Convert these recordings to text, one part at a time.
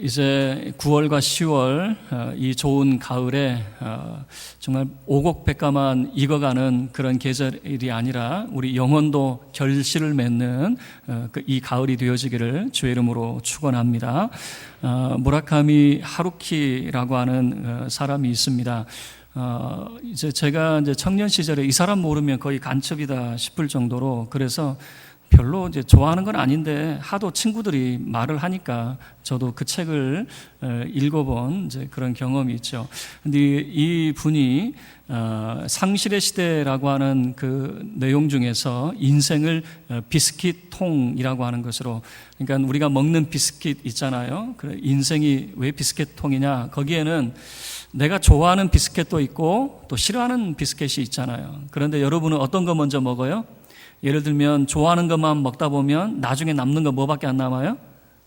이제 9월과 10월 이 좋은 가을에 정말 오곡백과만 익어가는 그런 계절이 아니라 우리 영혼도 결실을 맺는 이 가을이 되어지기를 주의 이름으로 축원합니다. 무라카미 하루키라고 하는 사람이 있습니다. 이제 제가 이제 청년 시절에 이 사람 모르면 거의 간첩이다 싶을 정도로, 그래서 별로 이제 좋아하는 건 아닌데 하도 친구들이 말을 하니까 저도 그 책을 읽어본 이제 그런 경험이 있죠. 근데 이 분이 상실의 시대라고 하는 그 내용 중에서 인생을 비스킷통이라고 하는 것으로, 그러니까 우리가 먹는 비스킷 있잖아요. 인생이 왜 비스킷통이냐? 거기에는 내가 좋아하는 비스킷도 있고 또 싫어하는 비스킷이 있잖아요. 그런데 여러분은 어떤 거 먼저 먹어요? 예를 들면 좋아하는 것만 먹다 보면 나중에 남는 거 뭐밖에 안 남아요?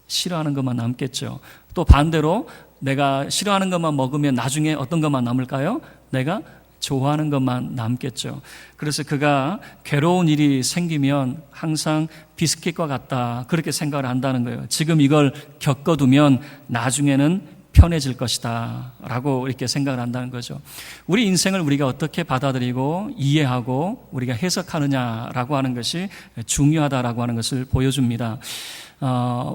싫어하는 것만 남겠죠. 또 반대로 내가 싫어하는 것만 먹으면 나중에 어떤 것만 남을까요? 내가 좋아하는 것만 남겠죠. 그래서 그가 괴로운 일이 생기면 항상 비스킷과 같다, 그렇게 생각을 한다는 거예요. 지금 이걸 겪어두면 나중에는 편해질 것이다 라고 이렇게 생각을 한다는 거죠. 우리 인생을 우리가 어떻게 받아들이고 이해하고 우리가 해석하느냐라고 하는 것이 중요하다라고 하는 것을 보여줍니다.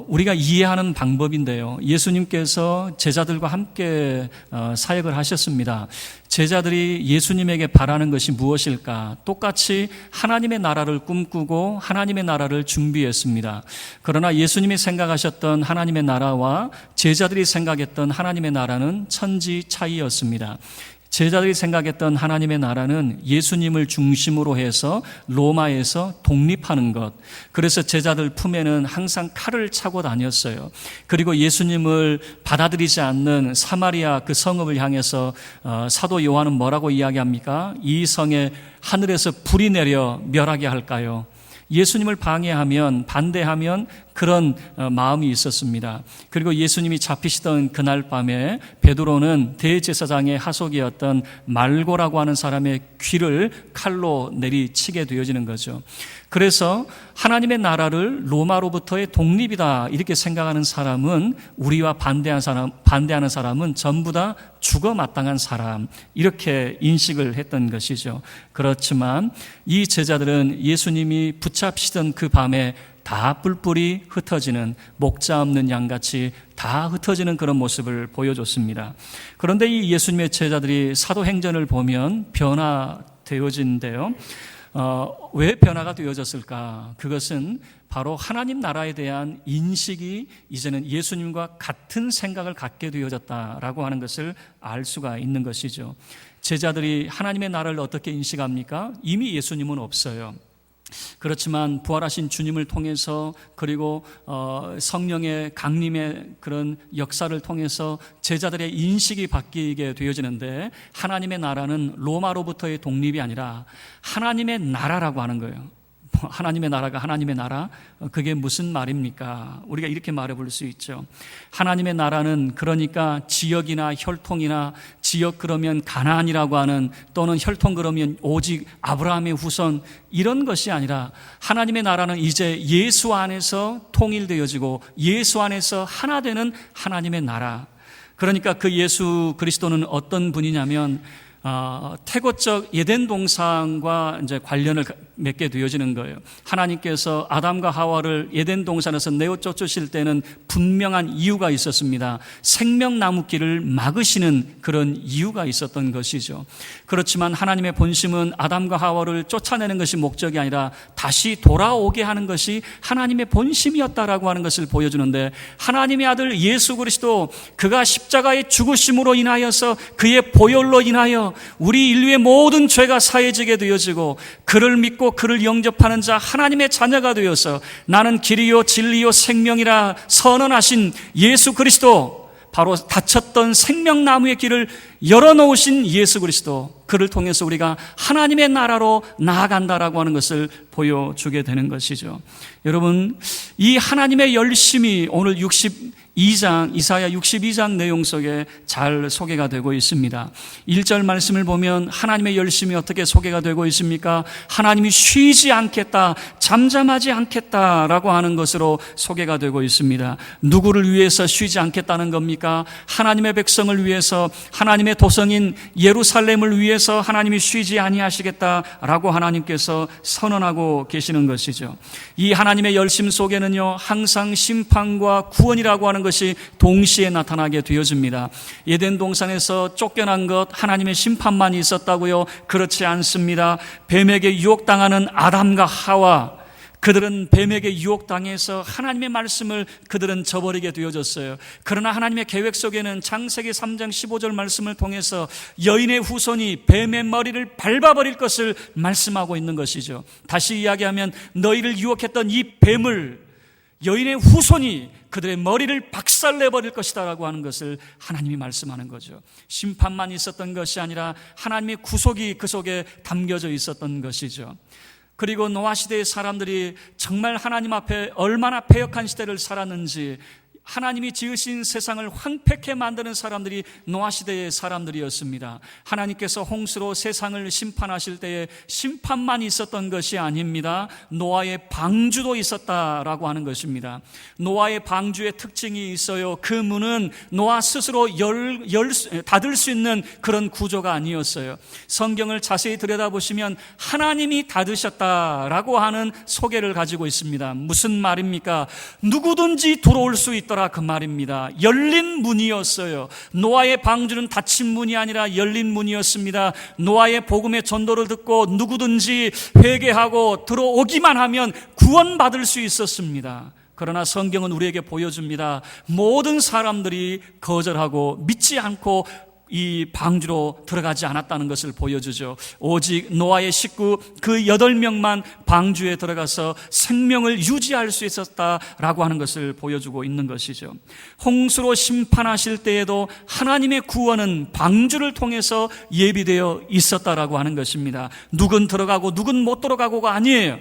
우리가 이해하는 방법인데요, 예수님께서 제자들과 함께 사역을 하셨습니다. 제자들이 예수님에게 바라는 것이 무엇일까? 똑같이 하나님의 나라를 꿈꾸고 하나님의 나라를 준비했습니다. 그러나 예수님이 생각하셨던 하나님의 나라와 제자들이 생각했던 하나님의 나라는 천지 차이였습니다. 제자들이 생각했던 하나님의 나라는 예수님을 중심으로 해서 로마에서 독립하는 것. 그래서 제자들 품에는 항상 칼을 차고 다녔어요. 그리고 예수님을 받아들이지 않는 사마리아 그 성읍을 향해서 사도 요한은 뭐라고 이야기합니까? 이 성에 하늘에서 불이 내려 멸하게 할까요? 예수님을 방해하면, 반대하면 그런 마음이 있었습니다. 그리고 예수님이 잡히시던 그날 밤에 베드로는 대제사장의 하속이었던 말고라고 하는 사람의 귀를 칼로 내리치게 되어지는 거죠. 그래서 하나님의 나라를 로마로부터의 독립이다 이렇게 생각하는 사람은, 우리와 반대하는 사람은 전부 다 죽어 마땅한 사람, 이렇게 인식을 했던 것이죠. 그렇지만 이 제자들은 예수님이 붙잡히시던 그 밤에 다 뿔뿔이 흩어지는, 목자 없는 양같이 다 흩어지는 그런 모습을 보여줬습니다. 그런데 이 예수님의 제자들이 사도행전을 보면 변화되어진대요. 왜 변화가 되어졌을까? 그것은 바로 하나님 나라에 대한 인식이 이제는 예수님과 같은 생각을 갖게 되어졌다라고 하는 것을 알 수가 있는 것이죠. 제자들이 하나님의 나라를 어떻게 인식합니까? 이미 예수님은 없어요. 그렇지만 부활하신 주님을 통해서, 그리고 성령의 강림의 그런 역사를 통해서 제자들의 인식이 바뀌게 되어지는데, 하나님의 나라는 로마로부터의 독립이 아니라 하나님의 나라라고 하는 거예요. 하나님의 나라가 하나님의 나라? 그게 무슨 말입니까? 우리가 이렇게 말해볼 수 있죠. 하나님의 나라는 그러니까 지역이나 혈통이나, 지역 그러면 가나안이라고 하는, 또는 혈통 그러면 오직 아브라함의 후손, 이런 것이 아니라 하나님의 나라는 이제 예수 안에서 통일되어지고 예수 안에서 하나 되는 하나님의 나라. 그러니까 그 예수 그리스도는 어떤 분이냐면 태고적 에덴 동산과 이제 관련을 맺게 되어지는 거예요. 하나님께서 아담과 하와를 에덴 동산에서 내어 쫓으실 때는 분명한 이유가 있었습니다. 생명나무길을 막으시는 그런 이유가 있었던 것이죠. 그렇지만 하나님의 본심은 아담과 하와를 쫓아내는 것이 목적이 아니라 다시 돌아오게 하는 것이 하나님의 본심이었다라고 하는 것을 보여주는데, 하나님의 아들 예수 그리스도, 그가 십자가의 죽으심으로 인하여서 그의 보혈로 인하여 우리 인류의 모든 죄가 사해지게 되어지고, 그를 믿고 그를 영접하는 자 하나님의 자녀가 되어서 나는 길이요 진리요 생명이라 선언하신 예수 그리스도, 바로 닫혔던 생명나무의 길을 열어놓으신 예수 그리스도, 그를 통해서 우리가 하나님의 나라로 나아간다라고 하는 것을 보여주게 되는 것이죠. 여러분, 이 하나님의 열심이 오늘 60 이사야 62장 내용 속에 잘 소개가 되고 있습니다. 1절 말씀을 보면 하나님의 열심이 어떻게 소개가 되고 있습니까? 하나님이 쉬지 않겠다, 잠잠하지 않겠다라고 하는 것으로 소개가 되고 있습니다. 누구를 위해서 쉬지 않겠다는 겁니까? 하나님의 백성을 위해서, 하나님의 도성인 예루살렘을 위해서 하나님이 쉬지 아니하시겠다라고 하나님께서 선언하고 계시는 것이죠. 이 하나님의 열심 속에는요, 항상 심판과 구원이라고 하는 것이 동시에 나타나게 되어집니다. 에덴 동산에서 쫓겨난 것, 하나님의 심판만 있었다고요? 그렇지 않습니다. 뱀에게 유혹당하는 아담과 하와, 그들은 뱀에게 유혹당해서 하나님의 말씀을 그들은 저버리게 되어졌어요. 그러나 하나님의 계획 속에는 창세기 3장 15절 말씀을 통해서 여인의 후손이 뱀의 머리를 밟아버릴 것을 말씀하고 있는 것이죠. 다시 이야기하면 너희를 유혹했던 이 뱀을 여인의 후손이 그들의 머리를 박살내버릴 것이다 라고 하는 것을 하나님이 말씀하는 거죠. 심판만 있었던 것이 아니라 하나님의 구속이 그 속에 담겨져 있었던 것이죠. 그리고 노아 시대의 사람들이 정말 하나님 앞에 얼마나 패역한 시대를 살았는지, 하나님이 지으신 세상을 황폐케 만드는 사람들이 노아 시대의 사람들이었습니다. 하나님께서 홍수로 세상을 심판하실 때에 심판만 있었던 것이 아닙니다. 노아의 방주도 있었다라고 하는 것입니다. 노아의 방주의 특징이 있어요. 그 문은 노아 스스로 닫을 수 있는 그런 구조가 아니었어요. 성경을 자세히 들여다보시면 하나님이 닫으셨다라고 하는 소개를 가지고 있습니다. 무슨 말입니까? 누구든지 들어올 수 있더라 그 말입니다. 열린 문이었어요. 노아의 방주는 닫힌 문이 아니라 열린 문이었습니다. 노아의 복음의 전도를 듣고 누구든지 회개하고 들어오기만 하면 구원받을 수 있었습니다. 그러나 성경은 우리에게 보여줍니다. 모든 사람들이 거절하고 믿지 않고 이 방주로 들어가지 않았다는 것을 보여주죠. 오직 노아의 식구 그 8명만 방주에 들어가서 생명을 유지할 수 있었다라고 하는 것을 보여주고 있는 것이죠. 홍수로 심판하실 때에도 하나님의 구원은 방주를 통해서 예비되어 있었다라고 하는 것입니다. 누군 들어가고 누군 못 들어가고가 아니에요.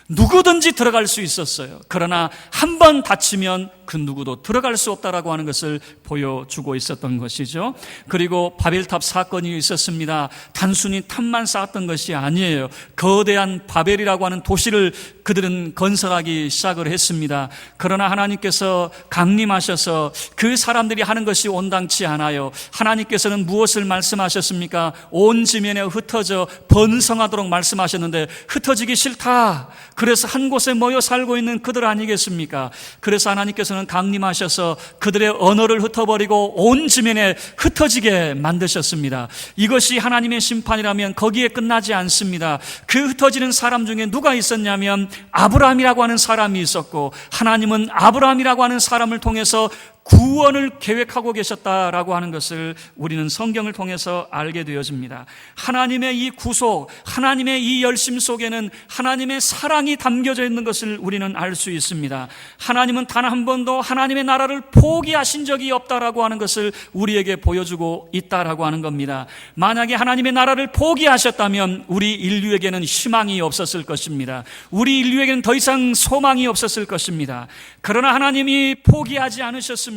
누구든지 들어갈 수 있었어요. 그러나 한 번 닫히면 그 누구도 들어갈 수 없다라고 하는 것을 보여주고 있었던 것이죠. 그리고 바벨탑 사건이 있었습니다. 단순히 탑만 쌓았던 것이 아니에요. 거대한 바벨이라고 하는 도시를 그들은 건설하기 시작을 했습니다. 그러나 하나님께서 강림하셔서 그 사람들이 하는 것이 온당치 않아요. 하나님께서는 무엇을 말씀하셨습니까? 온 지면에 흩어져 번성하도록 말씀하셨는데 흩어지기 싫다. 그래서 한 곳에 모여 살고 있는 그들 아니겠습니까? 그래서 하나님께서는 강림하셔서 그들의 언어를 흩어버리고 온 지면에 흩어지게 만드셨습니다. 이것이 하나님의 심판이라면 거기에 끝나지 않습니다. 그 흩어지는 사람 중에 누가 있었냐면 아브라함이라고 하는 사람이 있었고, 하나님은 아브라함이라고 하는 사람을 통해서 구원을 계획하고 계셨다라고 하는 것을 우리는 성경을 통해서 알게 되어집니다. 하나님의 이 구속, 하나님의 이 열심 속에는 하나님의 사랑이 담겨져 있는 것을 우리는 알 수 있습니다. 하나님은 단 한 번도 하나님의 나라를 포기하신 적이 없다라고 하는 것을 우리에게 보여주고 있다라고 하는 겁니다. 만약에 하나님의 나라를 포기하셨다면 우리 인류에게는 희망이 없었을 것입니다. 우리 인류에게는 더 이상 소망이 없었을 것입니다. 그러나 하나님이 포기하지 않으셨습니다.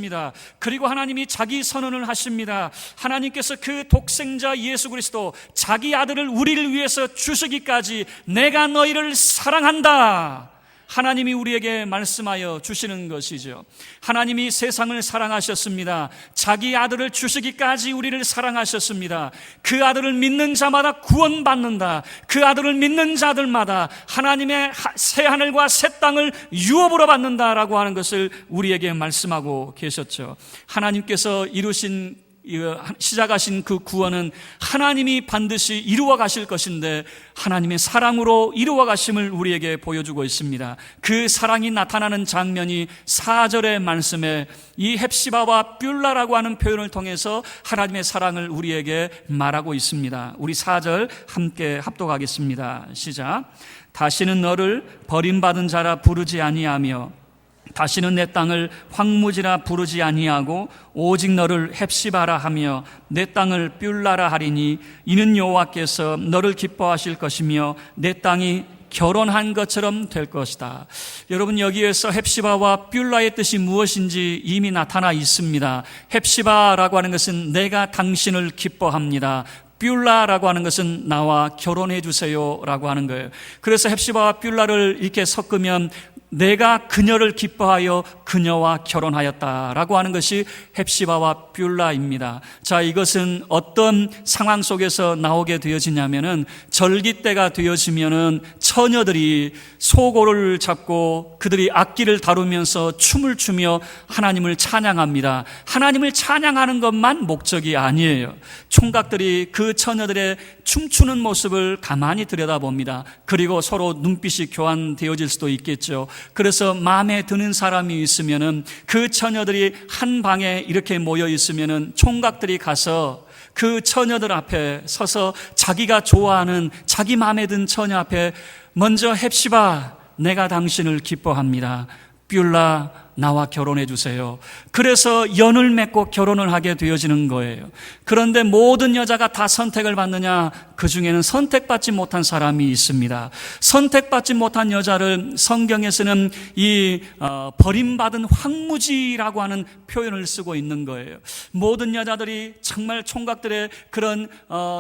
그리고 하나님이 자기 선언을 하십니다. 하나님께서 그 독생자 예수 그리스도 자기 아들을 우리를 위해서 주시기까지 내가 너희를 사랑한다. 하나님이 우리에게 말씀하여 주시는 것이죠. 하나님이 세상을 사랑하셨습니다. 자기 아들을 주시기까지 우리를 사랑하셨습니다. 그 아들을 믿는 자마다 구원받는다. 그 아들을 믿는 자들마다 하나님의 새 하늘과 새 땅을 유업으로 받는다라고 하는 것을 우리에게 말씀하고 계셨죠. 하나님께서 시작하신 그 구원은 하나님이 반드시 이루어 가실 것인데 하나님의 사랑으로 이루어 가심을 우리에게 보여주고 있습니다. 그 사랑이 나타나는 장면이 4절의 말씀에 이 헵시바와 뷸라라고 하는 표현을 통해서 하나님의 사랑을 우리에게 말하고 있습니다. 우리 4절 함께 합독하겠습니다. 시작. 다시는 너를 버림받은 자라 부르지 아니하며 다시는 내 땅을 황무지라 부르지 아니하고 오직 너를 헵시바라 하며 내 땅을 뷸라라 하리니 이는 여호와께서 너를 기뻐하실 것이며 내 땅이 결혼한 것처럼 될 것이다. 여러분, 여기에서 헵시바와 뷸라의 뜻이 무엇인지 이미 나타나 있습니다. 헵시바라고 하는 것은 내가 당신을 기뻐합니다. 뷸라라고 하는 것은 나와 결혼해 주세요라고 하는 거예요. 그래서 헵시바와 뷸라를 이렇게 섞으면 내가 그녀를 기뻐하여 그녀와 결혼하였다라고 하는 것이 헵시바와 뷸라입니다. 자, 이것은 어떤 상황 속에서 나오게 되어지냐면은 절기 때가 되어지면은 처녀들이 소고를 잡고 그들이 악기를 다루면서 춤을 추며 하나님을 찬양합니다. 하나님을 찬양하는 것만 목적이 아니에요. 총각들이 그 처녀들의 춤추는 모습을 가만히 들여다봅니다. 그리고 서로 눈빛이 교환되어질 수도 있겠죠. 그래서 마음에 드는 사람이 있으면은 그 처녀들이 한 방에 이렇게 모여 있으면은 총각들이 가서 그 처녀들 앞에 서서 자기가 좋아하는 자기 마음에 든 처녀 앞에 먼저 헵시바, 내가 당신을 기뻐합니다. 뷸라, 나와 결혼해 주세요. 그래서 연을 맺고 결혼을 하게 되어지는 거예요. 그런데 모든 여자가 다 선택을 받느냐? 그 중에는 선택받지 못한 사람이 있습니다. 선택받지 못한 여자를 성경에서는 버림받은 황무지라고 하는 표현을 쓰고 있는 거예요. 모든 여자들이 정말 총각들의 그런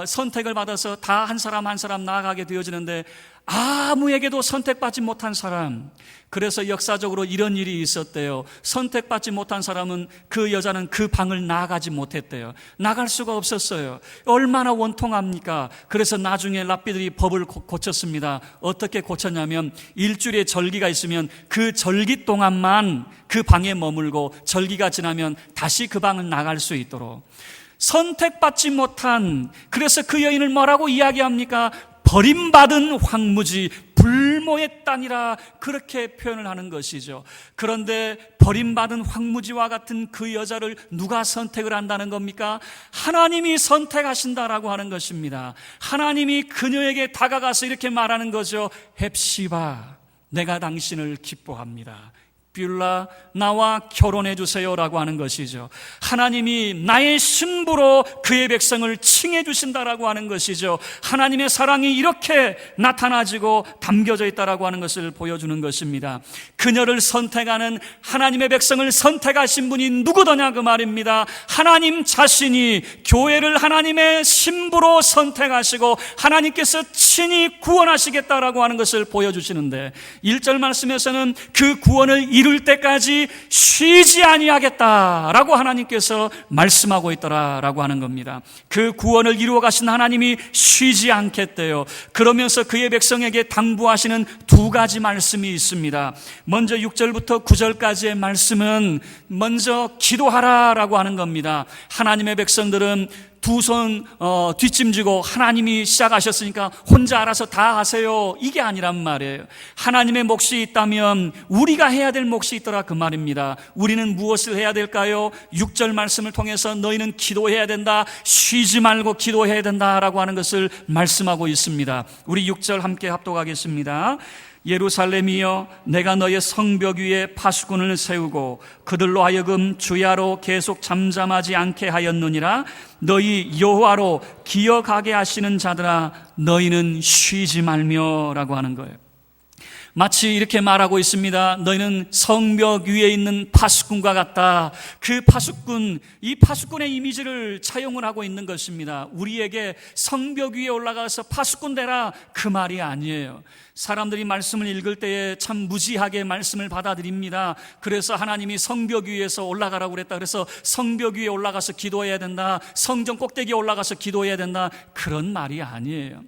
선택을 받아서 다 한 사람 한 사람 나아가게 되어지는데 아무에게도 선택받지 못한 사람, 그래서 역사적으로 이런 일이 있었대요. 선택받지 못한 사람은, 그 여자는 그 방을 나가지 못했대요. 나갈 수가 없었어요. 얼마나 원통합니까? 그래서 나중에 랍비들이 법을 고쳤습니다. 어떻게 고쳤냐면 일주일에 절기가 있으면 그 절기 동안만 그 방에 머물고 절기가 지나면 다시 그 방을 나갈 수 있도록. 선택받지 못한, 그래서 그 여인을 뭐라고 이야기합니까? 버림받은 황무지, 불모의 땅이라, 그렇게 표현을 하는 것이죠. 그런데 버림받은 황무지와 같은 그 여자를 누가 선택을 한다는 겁니까? 하나님이 선택하신다라고 하는 것입니다. 하나님이 그녀에게 다가가서 이렇게 말하는 거죠. 헵시바, 내가 당신을 기뻐합니다. 뷸라, 나와 결혼해 주세요라고 하는 것이죠. 하나님이 나의 신부로 그의 백성을 칭해 주신다라고 하는 것이죠. 하나님의 사랑이 이렇게 나타나지고 담겨져 있다라고 하는 것을 보여주는 것입니다. 그녀를 선택하는, 하나님의 백성을 선택하신 분이 누구더냐 그 말입니다. 하나님 자신이 교회를 하나님의 신부로 선택하시고 하나님께서 친히 구원하시겠다라고 하는 것을 보여주시는데, 1절 말씀에서는 그 구원을 이룰 때까지 쉬지 아니하겠다라고 하나님께서 말씀하고 있더라라고 하는 겁니다. 그 구원을 이루어 가신 하나님이 쉬지 않겠대요. 그러면서 그의 백성에게 당부하시는 두 가지 말씀이 있습니다. 먼저 6절부터 9절까지의 말씀은 먼저 기도하라라고 하는 겁니다. 하나님의 백성들은 두 손 뒷짐지고 하나님이 시작하셨으니까 혼자 알아서 다 하세요, 이게 아니란 말이에요. 하나님의 몫이 있다면 우리가 해야 될 몫이 있더라 그 말입니다. 우리는 무엇을 해야 될까요? 6절 말씀을 통해서 너희는 기도해야 된다, 쉬지 말고 기도해야 된다라고 하는 것을 말씀하고 있습니다. 우리 6절 함께 합독하겠습니다. 예루살렘이여, 내가 너의 성벽 위에 파수꾼을 세우고 그들로 하여금 주야로 계속 잠잠하지 않게 하였느니라. 너희 여호와로 기억하게 하시는 자들아, 너희는 쉬지 말며라고 하는 거예요. 마치 이렇게 말하고 있습니다. 너희는 성벽 위에 있는 파수꾼과 같다. 그 파수꾼, 이 파수꾼의 이미지를 차용을 하고 있는 것입니다. 우리에게 성벽 위에 올라가서 파수꾼 되라, 그 말이 아니에요. 사람들이 말씀을 읽을 때에 참 무지하게 말씀을 받아들입니다. 그래서 하나님이 성벽 위에서 올라가라고 그랬다, 그래서 성벽 위에 올라가서 기도해야 된다, 성전 꼭대기에 올라가서 기도해야 된다, 그런 말이 아니에요.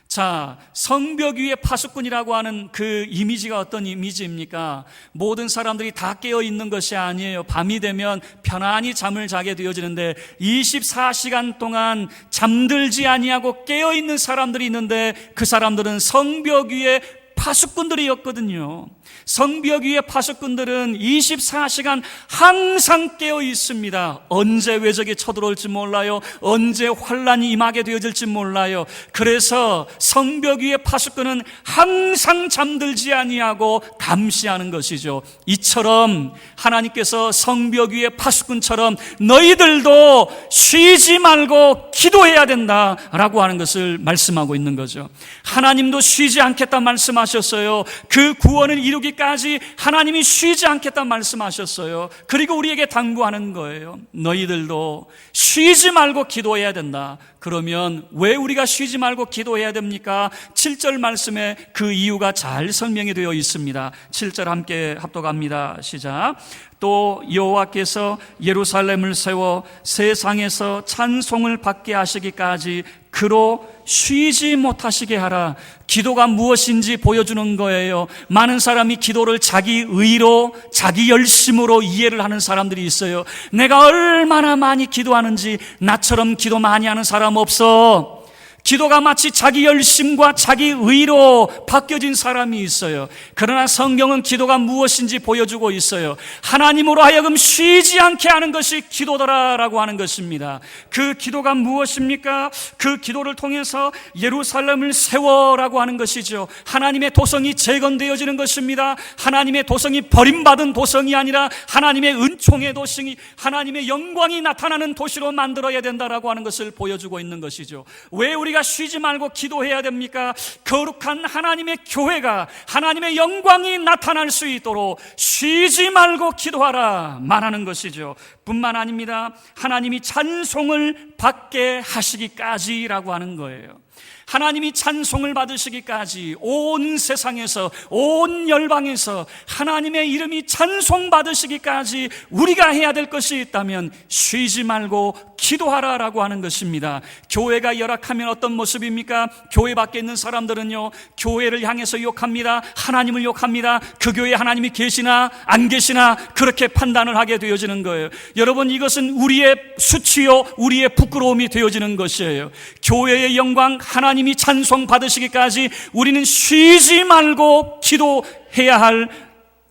자, 성벽 위에 파수꾼이라고 하는 그 이미지가 어떤 이미지입니까? 모든 사람들이 다 깨어 있는 것이 아니에요. 밤이 되면 편안히 잠을 자게 되어지는데 24시간 동안 잠들지 아니하고 깨어 있는 사람들이 있는데, 그 사람들은 성벽 위에 파수꾼들이었거든요. 성벽 위의 파수꾼들은 24시간 항상 깨어 있습니다. 언제 외적이 쳐들어올지 몰라요. 언제 환란이 임하게 되어질지 몰라요. 그래서 성벽 위의 파수꾼은 항상 잠들지 아니하고 감시하는 것이죠. 이처럼 하나님께서 성벽 위의 파수꾼처럼 너희들도 쉬지 말고 기도해야 된다라고 하는 것을 말씀하고 있는 거죠. 하나님도 쉬지 않겠다 말씀하셨 말씀하셨어요. 그 구원을 이루기까지 하나님이 쉬지 않겠다 말씀하셨어요. 그리고 우리에게 당부하는 거예요. 너희들도 쉬지 말고 기도해야 된다. 그러면 왜 우리가 쉬지 말고 기도해야 됩니까? 7절 말씀에 그 이유가 잘 설명이 되어 있습니다. 7절 함께 합독합니다. 시작. 또 여호와께서 예루살렘을 세워 세상에서 찬송을 받게 하시기까지 그로 쉬지 못하시게 하라. 기도가 무엇인지 보여주는 거예요. 많은 사람이 기도를 자기 의로, 자기 열심으로 이해를 하는 사람들이 있어요. 내가 얼마나 많이 기도하는지 나처럼 기도 많이 하는 사람 없어. 기도가 마치 자기 열심과 자기 의로 바뀌어진 사람이 있어요. 그러나 성경은 기도가 무엇인지 보여주고 있어요. 하나님으로 하여금 쉬지 않게 하는 것이 기도더라라고 하는 것입니다. 그 기도가 무엇입니까? 그 기도를 통해서 예루살렘을 세워라고 하는 것이죠. 하나님의 도성이 재건되어지는 것입니다. 하나님의 도성이 버림받은 도성이 아니라 하나님의 은총의 도성이, 하나님의 영광이 나타나는 도시로 만들어야 된다라고 하는 것을 보여주고 있는 것이죠. 왜 우리가 쉬지 말고 기도해야 됩니까? 거룩한 하나님의 교회가 하나님의 영광이 나타날 수 있도록 쉬지 말고 기도하라 말하는 것이죠. 뿐만 아닙니다. 하나님이 찬송을 받게 하시기까지라고 하는 거예요. 하나님이 찬송을 받으시기까지 온 세상에서, 온 열방에서 하나님의 이름이 찬송받으시기까지 우리가 해야 될 것이 있다면 쉬지 말고 기도하라라고 하는 것입니다. 교회가 열악하면 어떤 모습입니까? 교회 밖에 있는 사람들은요, 교회를 향해서 욕합니다. 하나님을 욕합니다. 그 교회에 하나님이 계시나 안 계시나 그렇게 판단을 하게 되어지는 거예요. 여러분, 이것은 우리의 수치요, 우리의 부끄러움이 되어지는 것이에요. 교회의 영광, 하나님이 찬송 받으시기까지 우리는 쉬지 말고 기도해야 할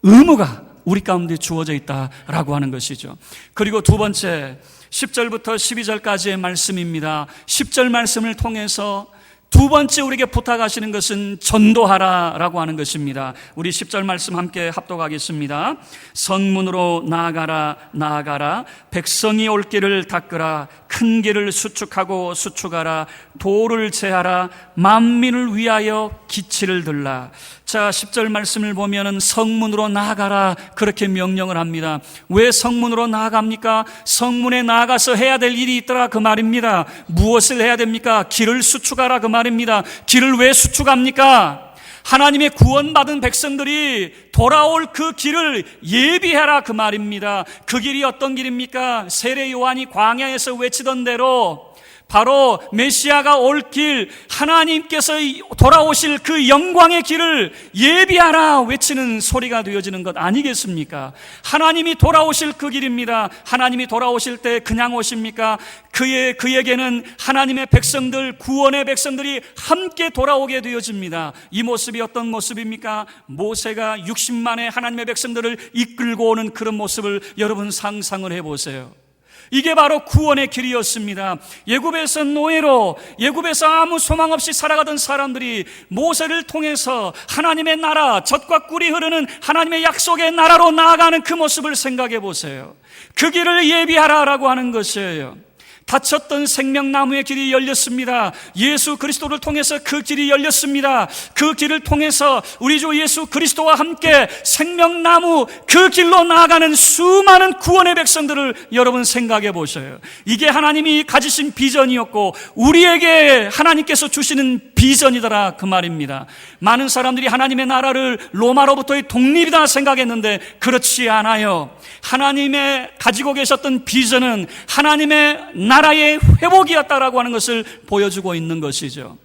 의무가 우리 가운데 주어져 있다라고 하는 것이죠. 그리고 두 번째, 10절부터 12절까지의 말씀입니다. 10절 말씀을 통해서 두 번째 우리에게 부탁하시는 것은 전도하라라고 하는 것입니다. 우리 10절 말씀 함께 합독하겠습니다. 성문으로 나아가라 나아가라, 백성이 올 길을 닦으라, 큰 길을 수축하고 수축하라, 도를 제하라, 만민을 위하여 기치를 들라. 자, 10절 말씀을 보면은 성문으로 나아가라 그렇게 명령을 합니다. 왜 성문으로 나아갑니까? 성문에 나아가서 해야 될 일이 있더라 그 말입니다. 무엇을 해야 됩니까? 길을 수축하라 그 말입니다. 길을 왜 수축합니까? 하나님의 구원받은 백성들이 돌아올 그 길을 예비하라 그 말입니다. 그 길이 어떤 길입니까? 세례 요한이 광야에서 외치던 대로 바로 메시아가 올 길, 하나님께서 돌아오실 그 영광의 길을 예비하라 외치는 소리가 되어지는 것 아니겠습니까? 하나님이 돌아오실 그 길입니다. 하나님이 돌아오실 때 그냥 오십니까? 그에게는 하나님의 백성들, 구원의 백성들이 함께 돌아오게 되어집니다. 이 모습이 어떤 모습입니까? 모세가 60만의 하나님의 백성들을 이끌고 오는 그런 모습을 여러분 상상을 해보세요. 이게 바로 구원의 길이었습니다. 애굽에서 노예로, 애굽에서 아무 소망 없이 살아가던 사람들이 모세를 통해서 하나님의 나라, 젖과 꿀이 흐르는 하나님의 약속의 나라로 나아가는 그 모습을 생각해 보세요. 그 길을 예비하라라고 하는 것이에요. 닫혔던 생명나무의 길이 열렸습니다. 예수 그리스도를 통해서 그 길이 열렸습니다. 그 길을 통해서 우리 주 예수 그리스도와 함께 생명나무 그 길로 나아가는 수많은 구원의 백성들을 여러분 생각해 보셔요. 이게 하나님이 가지신 비전이었고 우리에게 하나님께서 주시는 비전이더라 그 말입니다. 많은 사람들이 하나님의 나라를 로마로부터의 독립이다 생각했는데 그렇지 않아요. 하나님의 가지고 계셨던 비전은 하나님의 나라의 회복이었다라고 하는 것을 보여주고 있는 것이죠.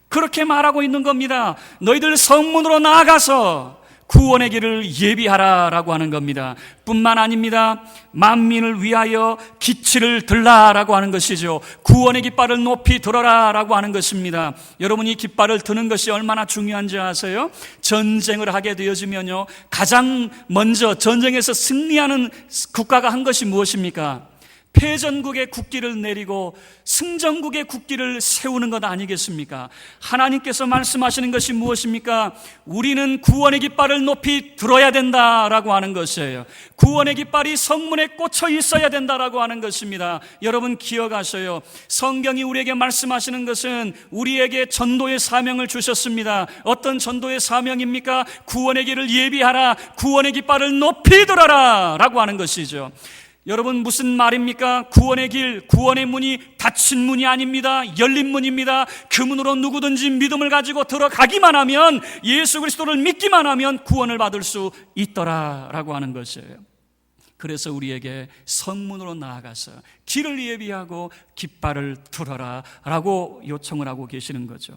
그렇게 말하고 있는 겁니다. 너희들 성문으로 나아가서 구원의 길을 예비하라라고 하는 겁니다. 뿐만 아닙니다. 만민을 위하여 기치를 들라라고 하는 것이죠. 구원의 깃발을 높이 들어라라고 하는 것입니다. 여러분, 이 깃발을 드는 것이 얼마나 중요한지 아세요? 전쟁을 하게 되어지면요, 가장 먼저 전쟁에서 승리하는 국가가 한 것이 무엇입니까? 패전국의 국기를 내리고 승전국의 국기를 세우는 것 아니겠습니까? 하나님께서 말씀하시는 것이 무엇입니까? 우리는 구원의 깃발을 높이 들어야 된다라고 하는 것이에요. 구원의 깃발이 성문에 꽂혀 있어야 된다라고 하는 것입니다. 여러분 기억하셔요. 성경이 우리에게 말씀하시는 것은 우리에게 전도의 사명을 주셨습니다. 어떤 전도의 사명입니까? 구원의 길을 예비하라, 구원의 깃발을 높이 들어라 라고 하는 것이죠. 여러분 무슨 말입니까? 구원의 길, 구원의 문이 닫힌 문이 아닙니다. 열린 문입니다. 그 문으로 누구든지 믿음을 가지고 들어가기만 하면, 예수 그리스도를 믿기만 하면 구원을 받을 수 있더라라고 하는 것이에요. 그래서 우리에게 성문으로 나아가서 길을 예비하고 깃발을 들어라 라고 요청을 하고 계시는 거죠.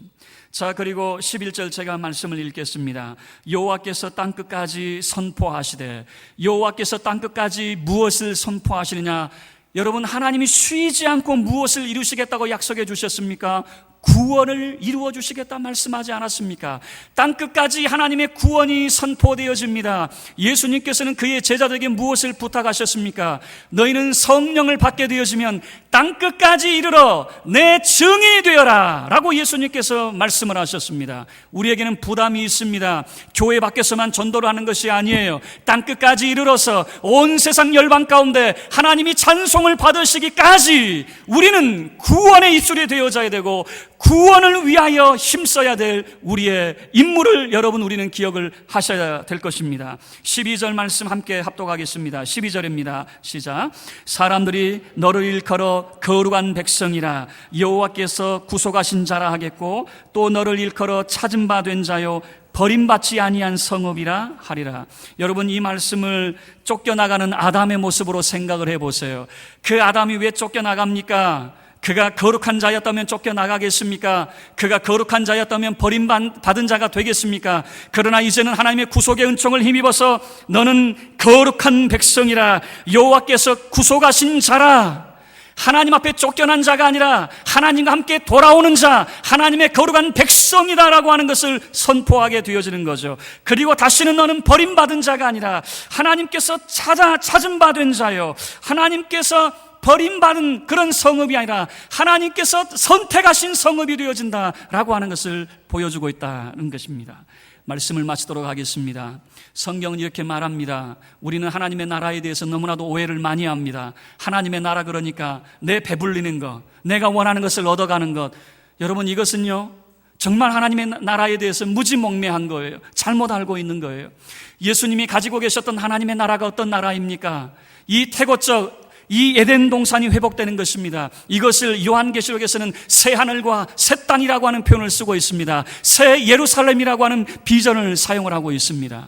자, 그리고 11절 제가 말씀을 읽겠습니다. 여호와께서 땅끝까지 선포하시되, 여호와께서 땅끝까지 무엇을 선포하시느냐? 여러분, 하나님이 쉬지 않고 무엇을 이루시겠다고 약속해 주셨습니까? 구원을 이루어 주시겠다 말씀하지 않았습니까? 땅끝까지 하나님의 구원이 선포되어집니다. 예수님께서는 그의 제자들에게 무엇을 부탁하셨습니까? 너희는 성령을 받게 되어지면 땅끝까지 이르러 내 증인이 되어라 라고 예수님께서 말씀을 하셨습니다. 우리에게는 부담이 있습니다. 교회 밖에서만 전도를 하는 것이 아니에요. 땅끝까지 이르러서 온 세상 열방 가운데 하나님이 찬송을 받으시기까지 우리는 구원의 입술이 되어져야 되고, 구원을 위하여 힘써야 될 우리의 임무를 여러분 우리는 기억을 하셔야 될 것입니다. 12절 말씀 함께 합독하겠습니다. 12절입니다. 시작. 사람들이 너를 일컬어 거룩한 백성이라, 여호와께서 구속하신 자라 하겠고, 또 너를 일컬어 찾은 바 된 자요 버림받지 아니한 성읍이라 하리라. 여러분, 이 말씀을 쫓겨나가는 아담의 모습으로 생각을 해보세요. 그 아담이 왜 쫓겨나갑니까? 그가 거룩한 자였다면 쫓겨나가겠습니까? 그가 거룩한 자였다면 버림받은 자가 되겠습니까? 그러나 이제는 하나님의 구속의 은총을 힘입어서 너는 거룩한 백성이라, 여호와께서 구속하신 자라, 하나님 앞에 쫓겨난 자가 아니라 하나님과 함께 돌아오는 자, 하나님의 거룩한 백성이다라고 하는 것을 선포하게 되어지는 거죠. 그리고 다시는 너는 버림받은 자가 아니라 하나님께서 찾은 바 된 자요, 하나님께서 버림받은 그런 성읍이 아니라 하나님께서 선택하신 성읍이 되어진다라고 하는 것을 보여주고 있다는 것입니다. 말씀을 마치도록 하겠습니다. 성경은 이렇게 말합니다. 우리는 하나님의 나라에 대해서 너무나도 오해를 많이 합니다. 하나님의 나라 그러니까 내 배불리는 것, 내가 원하는 것을 얻어가는 것. 여러분, 이것은요 정말 하나님의 나라에 대해서 무지몽매한 거예요. 잘못 알고 있는 거예요. 예수님이 가지고 계셨던 하나님의 나라가 어떤 나라입니까? 이 태고적 이 에덴 동산이 회복되는 것입니다. 이것을 요한계시록에서는 새 하늘과 새 땅이라고 하는 표현을 쓰고 있습니다. 새 예루살렘이라고 하는 비전을 사용을 하고 있습니다.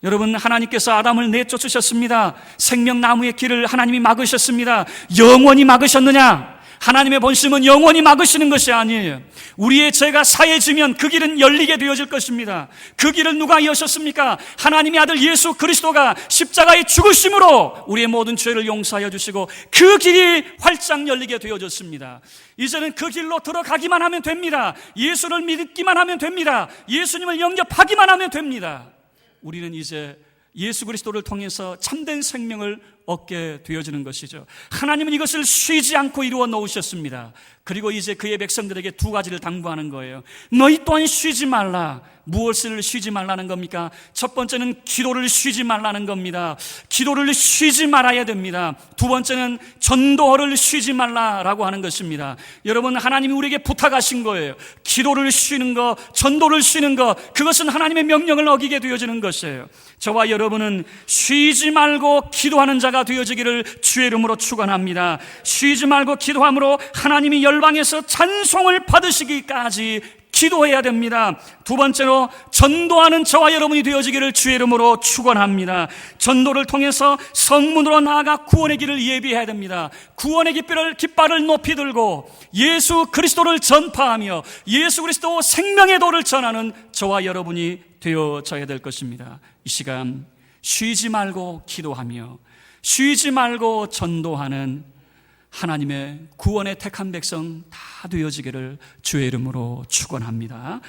여러분, 하나님께서 아담을 내쫓으셨습니다. 생명나무의 길을 하나님이 막으셨습니다. 영원히 막으셨느냐? 하나님의 본심은 영원히 막으시는 것이 아니에요. 우리의 죄가 사해지면 그 길은 열리게 되어질 것입니다. 그 길을 누가 여셨습니까? 하나님의 아들 예수 그리스도가 십자가의 죽으심으로 우리의 모든 죄를 용서하여 주시고 그 길이 활짝 열리게 되어졌습니다. 이제는 그 길로 들어가기만 하면 됩니다. 예수를 믿기만 하면 됩니다. 예수님을 영접하기만 하면 됩니다. 우리는 이제 예수 그리스도를 통해서 참된 생명을 얻게 되어지는 것이죠. 하나님은 이것을 쉬지 않고 이루어 놓으셨습니다. 그리고 이제 그의 백성들에게 두 가지를 당부하는 거예요. 너희 또한 쉬지 말라. 무엇을 쉬지 말라는 겁니까? 첫 번째는 기도를 쉬지 말라는 겁니다. 기도를 쉬지 말아야 됩니다. 두 번째는 전도를 쉬지 말라라고 하는 것입니다. 여러분, 하나님이 우리에게 부탁하신 거예요. 기도를 쉬는 거, 전도를 쉬는 거, 그것은 하나님의 명령을 어기게 되어지는 것이에요. 저와 여러분은 쉬지 말고 기도하는 자가 되어지기를 주의 이름으로 축원합니다. 쉬지 말고 기도함으로 하나님이 열방에서 찬송을 받으시기까지 기도해야 됩니다. 두 번째로 전도하는 저와 여러분이 되어지기를 주의 이름으로 축원합니다. 전도를 통해서 성문으로 나아가 구원의 길을 예비해야 됩니다. 구원의 깃발을 높이 들고 예수 그리스도를 전파하며 예수 그리스도 생명의 도를 전하는 저와 여러분이 되어져야 될 것입니다. 이 시간 쉬지 말고 기도하며 쉬지 말고 전도하는 하나님의 구원의 택한 백성 다 되어지기를 주의 이름으로 축원합니다.